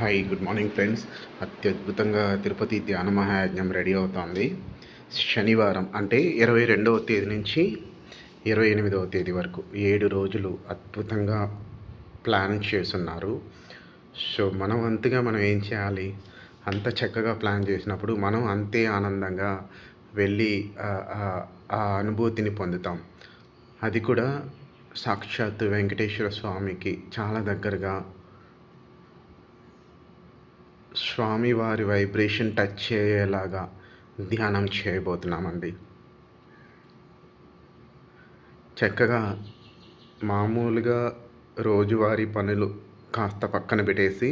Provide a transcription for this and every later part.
Hi good morning friends. అత్యద్భుతంగా తిరుపతి ధ్యాన మహాయజ్ఞం ready అవుతోంది. శనివారం అంటే 22వ తేదీ నుంచి 28వ తేదీ వరకు 7 రోజులు అద్భుతంగా ప్లాన్ చేసున్నారు. సో మన వంతుగా మనం ఏం చేయాలి? అంత చక్కగా ప్లాన్ చేసినప్పుడు మనం అంతే ఆనందంగా వెళ్ళి ఆ అనుభూతిని పొందుతాం. అది కూడా సాక్షాత్తు వెంకటేశ్వర స్వామికి చాలా దగ్గరగా స్వామివారి వైబ్రేషన్ టచ్ చేయేలాగా ధ్యానం చేయబోతున్నామండి. చక్కగా మామూలుగా రోజువారీ పనులు కాస్త పక్కన పెట్టేసి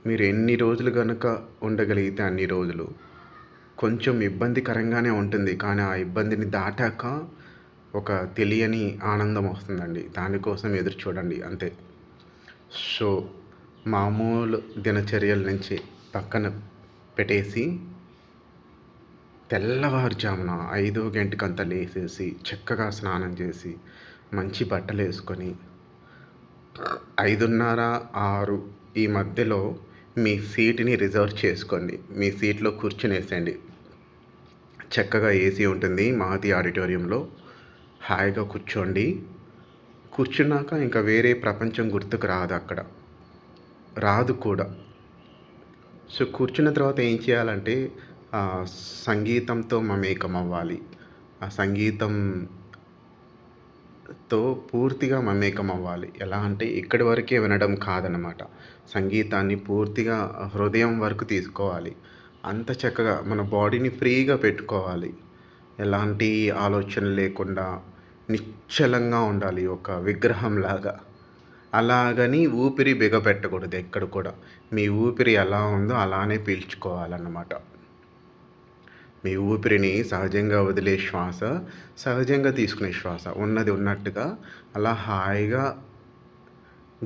మీరు ఎన్ని రోజులు కనుక ఉండగలిగితే అన్ని రోజులు కొంచెం ఇబ్బందికరంగానే ఉంటుంది, కానీ ఆ ఇబ్బందిని దాటాక ఒక తెలియని ఆనందం వస్తుందండి. దానికోసం ఎదురు చూడండి అంతే. సో మామూలు దినచర్యల నుంచి పక్కన పెట్టేసి తెల్లవారుజామున 5 గంటకంతా లేసేసి చక్కగా స్నానం చేసి మంచి బట్టలు వేసుకొని 5:30, 6 ఈ మధ్యలో మీ సీటుని రిజర్వ్ చేసుకోండి. మీ సీట్లో కూర్చునేసేయండి. చక్కగా ఏసీ ఉంటుంది మహతి ఆడిటోరియంలో. హాయిగా కూర్చోండి. కూర్చున్నాక ఇంకా వేరే ప్రపంచం గుర్తుకు రాదు, అక్కడ రాదు కూడా. సో కూర్చున్న తర్వాత ఏం చేయాలంటే సంగీతంతో మమేకం అవ్వాలి. ఆ సంగీతంతో పూర్తిగా మమేకం అవ్వాలి. ఎలా అంటే ఇక్కడి వరకే వినడం కాదనమాట. సంగీతాన్ని పూర్తిగా హృదయం వరకు తీసుకోవాలి. అంత చక్కగా మన బాడీని ఫ్రీగా పెట్టుకోవాలి. ఎలాంటి ఆలోచన లేకుండా నిశ్చలంగా ఉండాలి, ఒక విగ్రహంలాగా. అలాగని ఊపిరి బిగపెట్టకూడదు ఎక్కడ కూడా. మీ ఊపిరి ఎలా ఉందో అలానే పీల్చుకోవాలన్నమాట. మీ ఊపిరిని సహజంగా వదిలే శ్వాస, సహజంగా తీసుకునే శ్వాస ఉన్నది ఉన్నట్టుగా అలా హాయిగా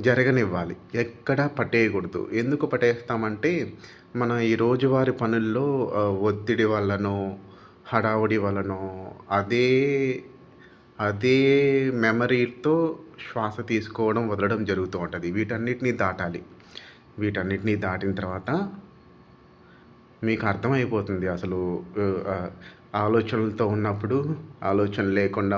జరగనివ్వాలి. ఎక్కడా పట్టేయకూడదు. ఎందుకు పట్టేస్తామంటే మన ఈ రోజువారి పనుల్లో ఒత్తిడి వల్లనో హడావుడి వల్లనో అదే అదే మెమరీతో శ్వాస తీసుకోవడం వదలడం జరుగుతూ ఉంటుంది. వీటన్నిటిని దాటాలి. వీటన్నిటిని దాటిన తర్వాత మీకు అర్థమైపోతుంది అసలు ఆలోచనలతో ఉన్నప్పుడు ఆలోచన లేకుండా